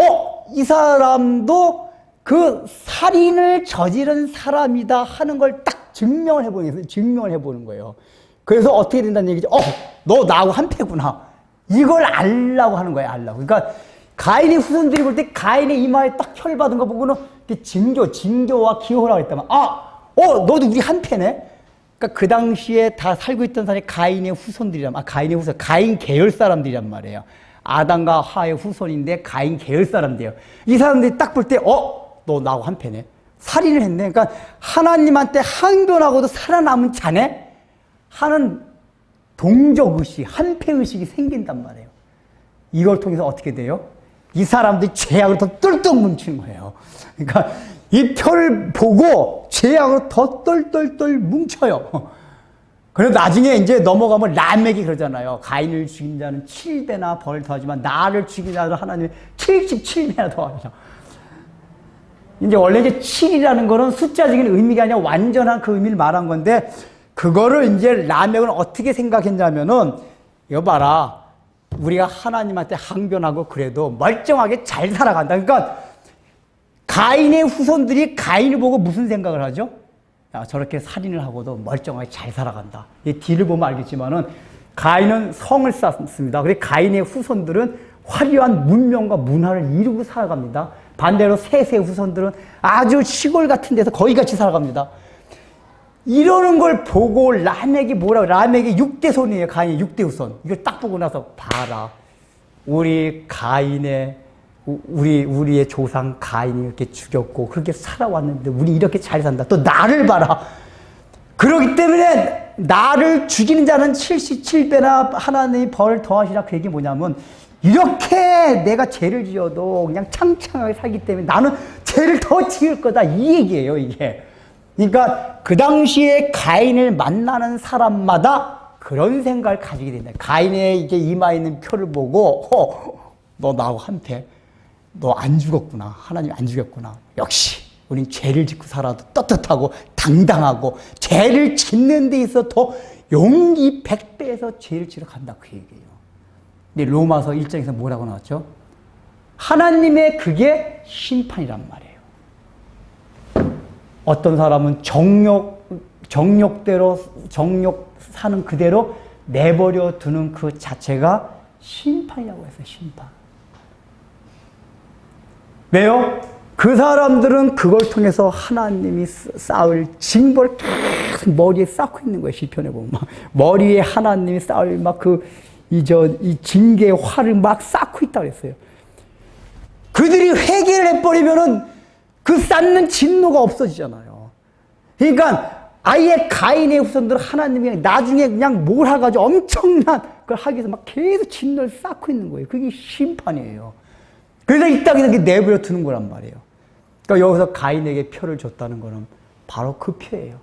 이 사람도 그 살인을 저지른 사람이다 하는 걸 딱 증명을 해보는 거예요. 그래서 어떻게 된다는 얘기죠? 너 나하고 한패구나. 이걸 알라고 하는 거예요, 알라고. 그러니까 가인의 후손들이 볼 때 가인의 이마에 딱 표를 받은 거 보고는 징조와 기호라고 했다면, 너도 우리 한패네? 그러니까 그 당시에 다 살고 있던 사람이 가인의 후손들이란, 가인 계열 사람들이란 말이에요. 아담과 하와의 후손인데 가인 계열 사람들이에요. 이 사람들이 딱 볼 때, 너 나하고 한패네? 살인을 했네? 그러니까 하나님한테 항변하고도 살아남은 자네? 하는 동족의식, 한패의식이 생긴단 말이에요. 이걸 통해서 어떻게 돼요? 이 사람들이 죄악으로 더 똘똘 뭉치는 거예요. 그러니까 이 표를 보고 죄악으로 더 똘똘똘 뭉쳐요. 그래서 나중에 이제 넘어가면 라멕이 그러잖아요. 가인을 죽인 자는 7배나 벌을 더하지만 나를 죽인 자는 하나님이 77배나 더하죠. 이제 원래 이제 7이라는 거는 숫자적인 의미가 아니라 완전한 그 의미를 말한 건데, 그거를 이제 라멕은 어떻게 생각했냐면은, 이거 봐라. 우리가 하나님한테 항변하고 그래도 멀쩡하게 잘 살아간다. 그러니까 가인의 후손들이 가인을 보고 무슨 생각을 하죠? 야, 저렇게 살인을 하고도 멀쩡하게 잘 살아간다. 이 뒤를 보면 알겠지만은 가인은 성을 쌓습니다. 그리고 가인의 후손들은 화려한 문명과 문화를 이루고 살아갑니다. 반대로 셋의 후손들은 아주 시골 같은 데서 거의같이 살아갑니다. 이러는 걸 보고 라멕이 뭐라고, 라멕이 6대 손이에요. 가인의 6대 후손. 이걸 딱 보고 나서 봐라. 우리의 조상 가인이 이렇게 죽였고 그렇게 살아왔는데 우리 이렇게 잘 산다. 또 나를 봐라. 그렇기 때문에 나를 죽이는 자는 77배나 하나님이 벌을 더하시라. 그 얘기 뭐냐면, 이렇게 내가 죄를 지어도 그냥 창창하게 살기 때문에 나는 죄를 더 지을 거다. 이 얘기예요, 이게. 그러니까 그 당시에 가인을 만나는 사람마다 그런 생각을 가지게 된다. 가인의 이제 이마에 있는 표를 보고, 너 나하고 한패. 너 안 죽었구나. 하나님 안 죽였구나. 역시 우린 죄를 짓고 살아도 떳떳하고 당당하고 죄를 짓는 데 있어 더 용기 100배에서 죄를 지러 간다. 그 얘기예요. 근데 로마서 1장에서 뭐라고 나왔죠? 하나님의 그게 심판이란 말이에요. 어떤 사람은 정욕 사는 그대로 내버려 두는 그 자체가 심판이라고 했어요. 심판. 왜요? 그 사람들은 그걸 통해서 하나님이 쌓을 징벌을 계속 머리에 쌓고 있는 거예요. 시편에 보면 머리에 하나님이 쌓을 이 징계의 활을 막 쌓고 있다고 했어요. 그들이 회개를 해버리면은 그 쌓는 진노가 없어지잖아요. 그러니까 아예 가인의 후손들은 하나님이 나중에 그냥 몰아가지고 엄청난 걸 하기 위해서 막 계속 진노를 쌓고 있는 거예요. 그게 심판이에요. 그래서 이 땅에 이렇게 내버려 두는 거란 말이에요. 그러니까 여기서 가인에게 표를 줬다는 거는 바로 그 표예요.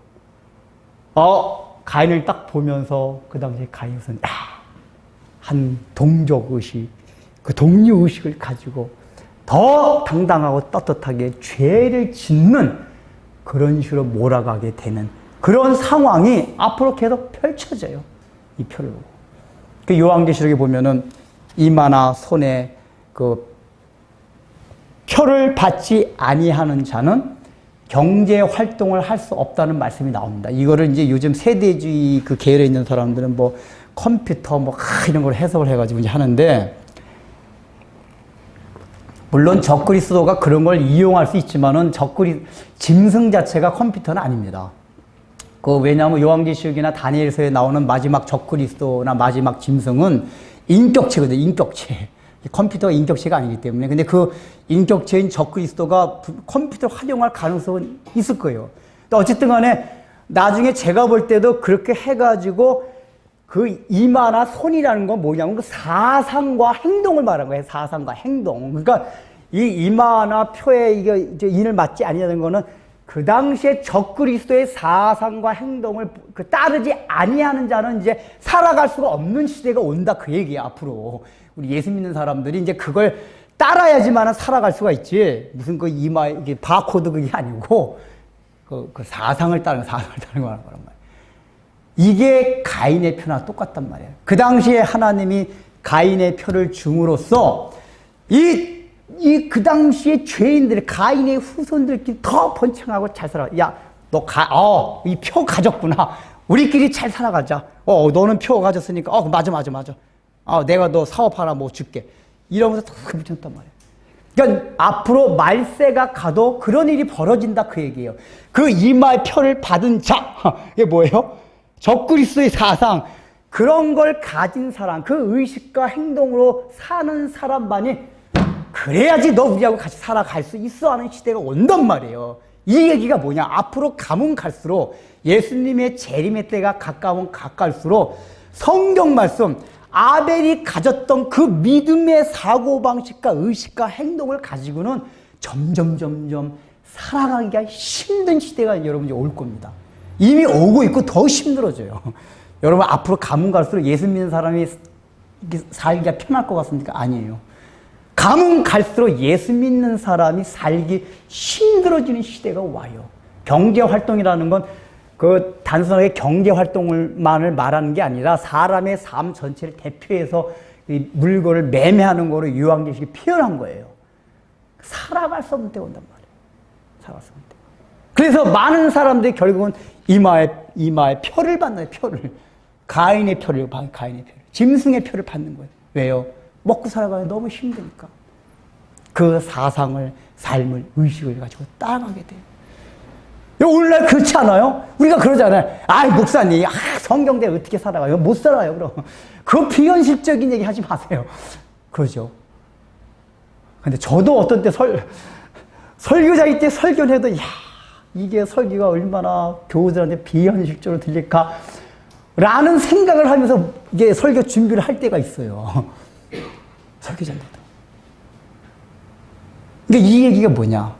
가인을 딱 보면서 그 당시에 가인은 한 동족의식, 그 동료의식을 가지고 더 당당하고 떳떳하게 죄를 짓는 그런 식으로 몰아가게 되는 그런 상황이 앞으로 계속 펼쳐져요. 이 표를 보고. 그 요한계시록에 보면은 이마나 손에 그 표를 받지 아니하는 자는 경제 활동을 할 수 없다는 말씀이 나옵니다. 이거를 이제 요즘 세대주의 그 계열에 있는 사람들은 뭐 컴퓨터 이런 걸 해석을 해가지고 이제 하는데, 물론 적그리스도가 그런 걸 이용할 수 있지만은 짐승 자체가 컴퓨터는 아닙니다. 왜냐하면 요한계시록이나 다니엘서에 나오는 마지막 적그리스도나 마지막 짐승은 인격체거든요. 인격체. 컴퓨터가 인격체가 아니기 때문에. 근데 그 인격체인 적그리스도가 컴퓨터를 활용할 가능성은 있을 거예요. 어쨌든 간에 나중에 제가 볼 때도 그렇게 해가지고 그 이마나 손이라는 건 뭐냐면 그 사상과 행동을 말하는 거예요. 사상과 행동. 그러니까 이 이마나 표에 이게 이제 인을 맞지 아니하는 거는 그 당시에 적그리스도의 사상과 행동을 따르지 아니하는 자는 이제 살아갈 수가 없는 시대가 온다 그 얘기야. 앞으로 우리 예수 믿는 사람들이 이제 그걸 따라야지만 살아갈 수가 있지. 무슨 그 이마에 이게 바코드 그게 아니고 그 사상을 따르는 거란 말이야. 이게 가인의 표나 똑같단 말이에요. 그 당시에 하나님이 가인의 표를 줌으로써 그 당시에 죄인들, 가인의 후손들끼리 더 번창하고 잘 살아. 야, 이 표 가졌구나. 우리끼리 잘 살아가자. 너는 표 가졌으니까, 맞아. 내가 너 사업 하나 뭐 줄게. 이러면서 더 붙였단 말이에요. 그러니까 앞으로 말세가 가도 그런 일이 벌어진다 그 얘기예요. 그 이마의 표를 받은 자, 이게 뭐예요? 적그리스도의 사상, 그런 걸 가진 사람, 그 의식과 행동으로 사는 사람만이 그래야지 너 우리하고 같이 살아갈 수 있어 하는 시대가 온단 말이에요. 이 얘기가 뭐냐? 앞으로 가면 갈수록 예수님의 재림의 때가 가까우면 가까울수록 성경 말씀, 아벨이 가졌던 그 믿음의 사고방식과 의식과 행동을 가지고는 점점 살아가기가 힘든 시대가 여러분 올 겁니다. 이미 오고 있고 더 힘들어져요. 여러분 앞으로 가면 갈수록 예수 믿는 사람이 살기가 편할 것 같습니까? 아니에요. 가면 갈수록 예수 믿는 사람이 살기 힘들어지는 시대가 와요. 경제활동이라는 건 그 단순하게 경제활동만을 말하는 게 아니라 사람의 삶 전체를 대표해서 이 물건을 매매하는 거로 유한계시록이 표현한 거예요. 살아갈 수 없는 때가 온단 말이에요. 살아갈 수 없는 때. 그래서 많은 사람들이 결국은 이마에 표를 받는 거예요. 표를. 가인의 표를. 짐승의 표를 받는 거예요. 왜요? 먹고 살아가기 너무 힘드니까. 그 사상을, 삶을, 의식을 가지고 따라가게 돼요. 오늘날 그렇지 않아요? 우리가 그러잖아요. 목사님, 성경대로 어떻게 살아가요? 못 살아요, 그럼. 그거 비현실적인 얘기 하지 마세요. 그러죠. 근데 저도 어떤 때 설교자일 때 설교를 해도, 이게 설교가 얼마나 교우들한테 비현실적으로 들릴까? 라는 생각을 하면서 이게 설교 준비를 할 때가 있어요. 설교자인데도. 그러니까 이 얘기가 뭐냐?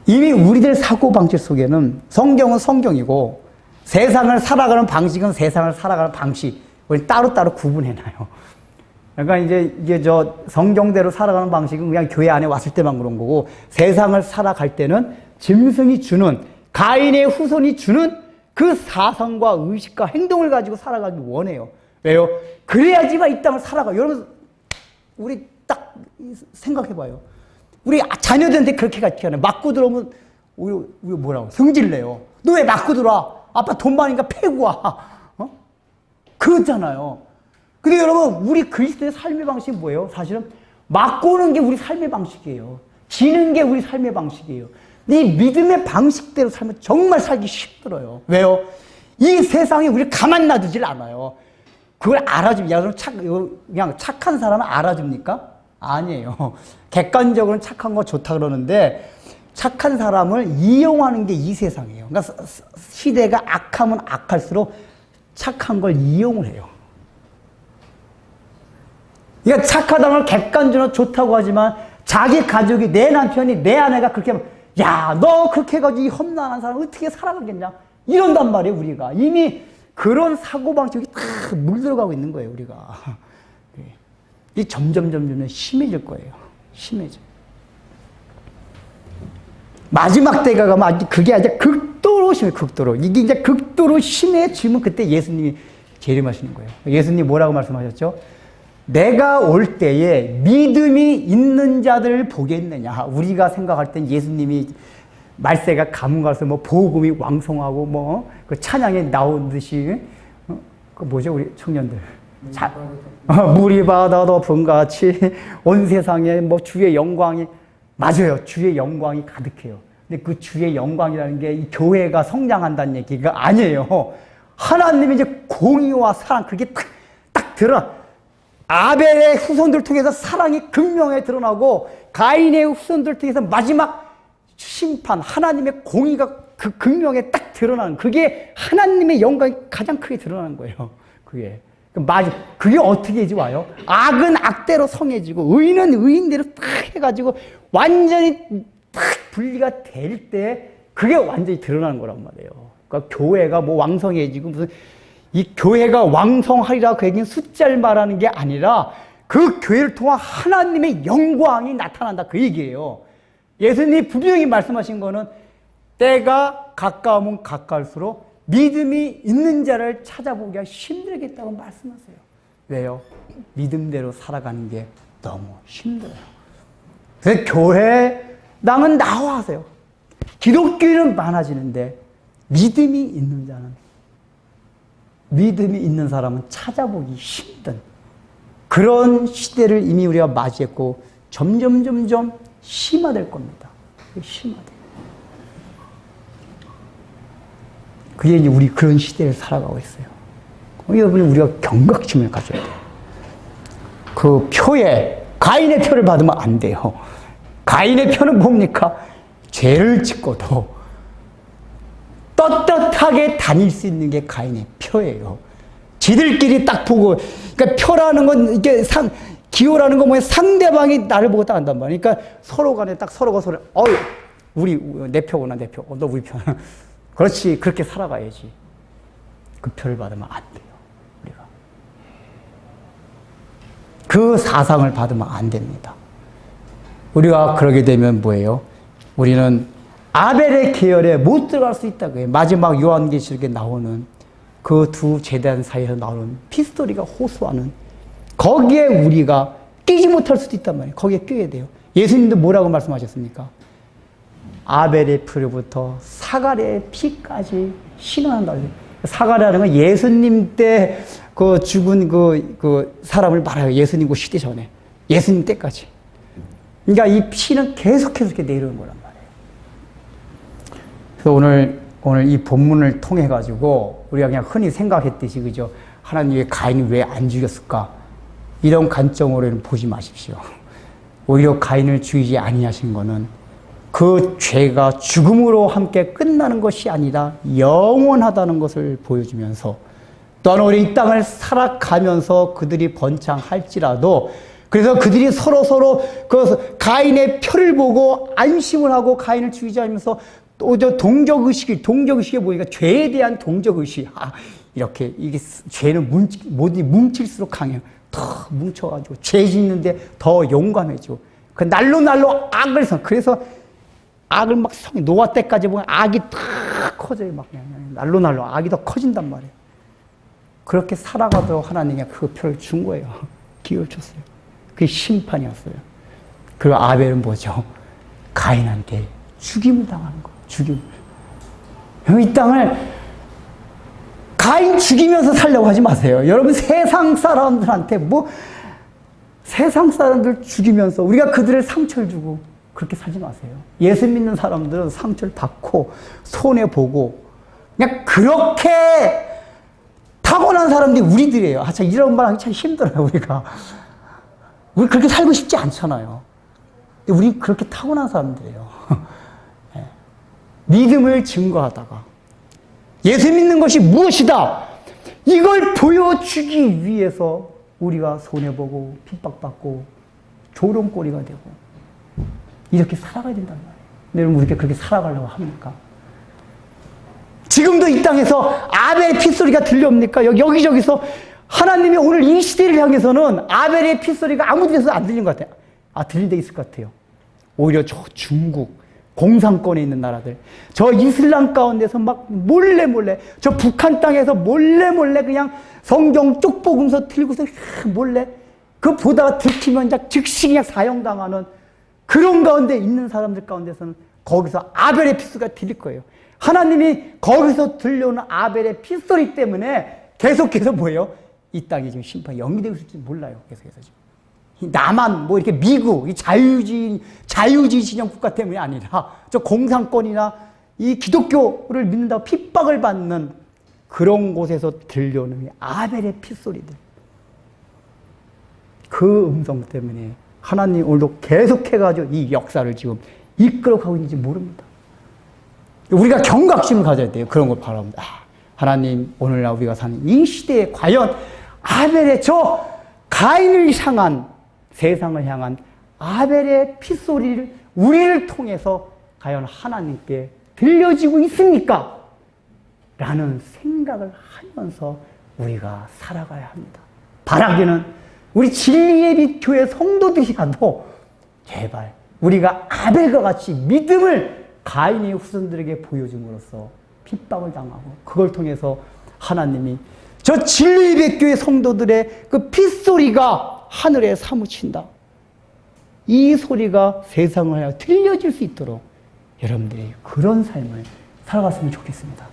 이미 우리들 사고방식 속에는 성경은 성경이고 세상을 살아가는 방식은 세상을 살아가는 방식을 따로따로 구분해놔요. 그러니까 이게 성경대로 살아가는 방식은 그냥 교회 안에 왔을 때만 그런 거고 세상을 살아갈 때는 짐승이 주는, 가인의 후손이 주는 그 사상과 의식과 행동을 가지고 살아가기 원해요. 왜요? 그래야지만 이 땅을 살아가. 여러분, 우리 딱 생각해봐요. 우리 자녀들한테 그렇게 가르쳐요. 맞고 들어오면 우리 뭐라고 성질내요. 너 왜 맞고 들어와? 아빠 돈 많으니까 패고 와. 그렇잖아요. 근데 여러분, 우리 그리스도의 삶의 방식이 뭐예요? 사실은 맞고 오는 게 우리 삶의 방식이에요. 지는 게 우리 삶의 방식이에요. 이 믿음의 방식대로 살면 정말 살기 힘들어요. 왜요? 이 세상에 우리를 가만 놔두질 않아요. 그걸 알아줍니까? 그냥 착한 사람은 알아줍니까? 아니에요. 객관적으로는 착한 거 좋다 그러는데 착한 사람을 이용하는 게 이 세상이에요. 그러니까 시대가 악하면 악할수록 착한 걸 이용을 해요. 그러니까 착하다는 걸 객관적으로 좋다고 하지만 자기 가족이, 내 남편이, 내 아내가 그렇게 하면, 야, 너 그렇게 해가지고 이 험난한 사람 어떻게 살아가겠냐? 이런단 말이에요, 우리가. 이미 그런 사고방식이 다 물들어가고 있는 거예요, 우리가. 이 점점 심해질 거예요. 심해져. 마지막 때가 가면 그게 아주 극도로 심해, 극도로. 이게 이제 극도로 심해지면 그때 예수님이 재림하시는 거예요. 예수님이 뭐라고 말씀하셨죠? 내가 올 때에 믿음이 있는 자들을 보겠느냐. 우리가 생각할 땐 예수님이 말세가 가면 가서 뭐 복음이 왕성하고 뭐 그 찬양에 나오듯이 그 뭐죠, 우리 청년들. 물이 바다 덮은 같이 온 세상에 뭐 주의 영광이, 맞아요. 주의 영광이 가득해요. 근데 그 주의 영광이라는 게 이 교회가 성장한다는 얘기가 아니에요. 하나님의 이제 공의와 사랑, 그게 딱 드러나. 아벨의 후손들 통해서 사랑이 극명하게 드러나고 가인의 후손들 통해서 마지막 심판, 하나님의 공의가 그 극명하게 딱 드러나는, 그게 하나님의 영광이 가장 크게 드러나는 거예요. 그게 어떻게 이제 와요? 악은 악대로 성해지고 의인은 의인대로 딱 해가지고 완전히 딱 분리가 될 때 그게 완전히 드러나는 거란 말이에요. 그러니까 교회가 뭐 왕성해지고 무슨 이 교회가 왕성하리라 그 얘기는 숫자를 말하는 게 아니라 그 교회를 통한 하나님의 영광이 나타난다 그 얘기예요. 예수님이 분명히 말씀하신 거는 때가 가까우면 가까울수록 믿음이 있는 자를 찾아보기가 힘들겠다고 말씀하세요. 왜요? 믿음대로 살아가는 게 너무 힘들어요. 그래서 교회당은 나와세요. 기독교인은 많아지는데 믿음이 있는 자는, 믿음이 있는 사람은 찾아보기 힘든 그런 시대를 이미 우리가 맞이했고 점점 심화될 겁니다. 심화돼요. 그게 이제 우리 그런 시대를 살아가고 있어요. 여러분이 우리가 경각심을 가져야 돼요. 그 표에 가인의 표를 받으면 안 돼요. 가인의 표는 뭡니까? 죄를 짓고도 떳떳하게 다닐 수 있는 게 가인의 표예요. 지들끼리 딱 보고, 그러니까 표라는 건 이게 기호라는 건 뭐야? 상대방이 나를 보고 딱 한단 말이야. 그러니까 서로 간에 딱 서로가 서로, 우리 내 표구나, 내 표. 너 우리 표. 그렇지. 그렇게 살아가야지. 그 표를 받으면 안 돼요. 우리가. 그 사상을 받으면 안 됩니다. 우리가 그러게 되면 뭐예요? 우리는 아벨의 계열에 못 들어갈 수 있다고 해요. 마지막 요한계시록에 나오는 그 두 제단 사이에서 나오는 피스토리가 호소하는 거기에 우리가 끼지 못할 수도 있단 말이에요. 거기에 끼어야 돼요. 예수님도 뭐라고 말씀하셨습니까? 아벨의 피로부터 사가랴의 피까지 신원한다. 사가랴라는 건 예수님 때 그 죽은 그 사람을 말해요. 예수님 그 시대 전에. 예수님 때까지. 그러니까 이 피는 계속해서 이렇게 내려오는 거란 말이에요. 그래서 오늘 이 본문을 통해 가지고 우리가 그냥 흔히 생각했듯이 그죠? 하나님이 가인이 왜 안 죽였을까? 이런 관점으로는 보지 마십시오. 오히려 가인을 죽이지 아니하신 거는 그 죄가 죽음으로 함께 끝나는 것이 아니라 영원하다는 것을 보여주면서 또한 우리 이 땅을 살아가면서 그들이 번창할지라도 그래서 그들이 서로 그 가인의 표를 보고 안심을 하고 가인을 죽이지 않으면서 또 동적의식이 보니까 죄에 대한 동적의식. 이렇게 이게 죄는 뭐든지 뭉칠수록 강해요. 더 뭉쳐가지고 죄 짓는데 더 용감해지고 그 날로 악을 그래서 악을 막 노아 때까지 보면 악이 더 커져요. 막 그냥 날로 악이 더 커진단 말이에요. 그렇게 살아가도록 하나님이 그 표를 준 거예요. 기회를 줬어요. 그게 심판이었어요. 그리고 아벨은 뭐죠? 가인한테 죽임을 당하는 거예요. 죽임을. 이 땅을 가인 죽이면서 살려고 하지 마세요. 여러분 세상 사람들한테 세상 사람들 죽이면서 우리가 그들을 상처를 주고 그렇게 살지 마세요. 예수 믿는 사람들은 상처를 받고 손해보고 그냥 그렇게 타고난 사람들이 우리들이에요. 참 이런 말 하기 참 힘들어요. 우리 그렇게 살고 싶지 않잖아요. 우리 그렇게 타고난 사람들이에요. 믿음을 증거하다가 예수 믿는 것이 무엇이다? 이걸 보여주기 위해서 우리가 손해보고 핍박받고 조롱거리가 되고 이렇게 살아가야 된단 말이에요. 근데 여러분 우리가 그렇게 살아가려고 합니까? 지금도 이 땅에서 아벨의 핏소리가 들려옵니까? 여기저기서 하나님이 오늘 이 시대를 향해서는 아벨의 핏소리가 아무 데서 안 들리는 것 같아요. 들린 데 있을 것 같아요. 오히려 저 중국, 공산권에 있는 나라들, 저 이슬람 가운데서 막 몰래 저 북한 땅에서 몰래 그냥 성경 쪽 보면서 들고서 몰래 그 보다가 들키면 즉시 그냥 사형당하는 그런 가운데 있는 사람들 가운데서는 거기서 아벨의 핏소리가 들릴 거예요. 하나님이 거기서 들려오는 아벨의 핏소리 때문에 계속해서 뭐예요? 이 땅에 지금 심판이 연기되고 있을지 몰라요. 계속해서 지금. 나만 이렇게 미국, 이 자유주의 진영 국가 때문이 아니라 저 공산권이나 이 기독교를 믿는다고 핍박을 받는 그런 곳에서 들려오는 아벨의 핏소리들. 그 음성 때문에 하나님 오늘도 계속해가지고 이 역사를 지금 이끌어가고 있는지 모릅니다. 우리가 경각심을 가져야 돼요. 그런 걸 바랍니다. 하나님, 오늘날 우리가 사는 이 시대에 과연 아벨의 저 가인을 향한, 세상을 향한 아벨의 핏소리를 우리를 통해서 과연 하나님께 들려지고 있습니까? 라는 생각을 하면서 우리가 살아가야 합니다. 바라기는 우리 진리의 빛 교회 성도들이라도 제발 우리가 아벨과 같이 믿음을 가인의 후손들에게 보여줌으로써 핍박을 당하고 그걸 통해서 하나님이 저 진리의 빛 교회 성도들의 그 핏소리가 하늘에 사무친다. 이 소리가 세상을 하여 들려질 수 있도록 여러분들이 그런 삶을 살아갔으면 좋겠습니다.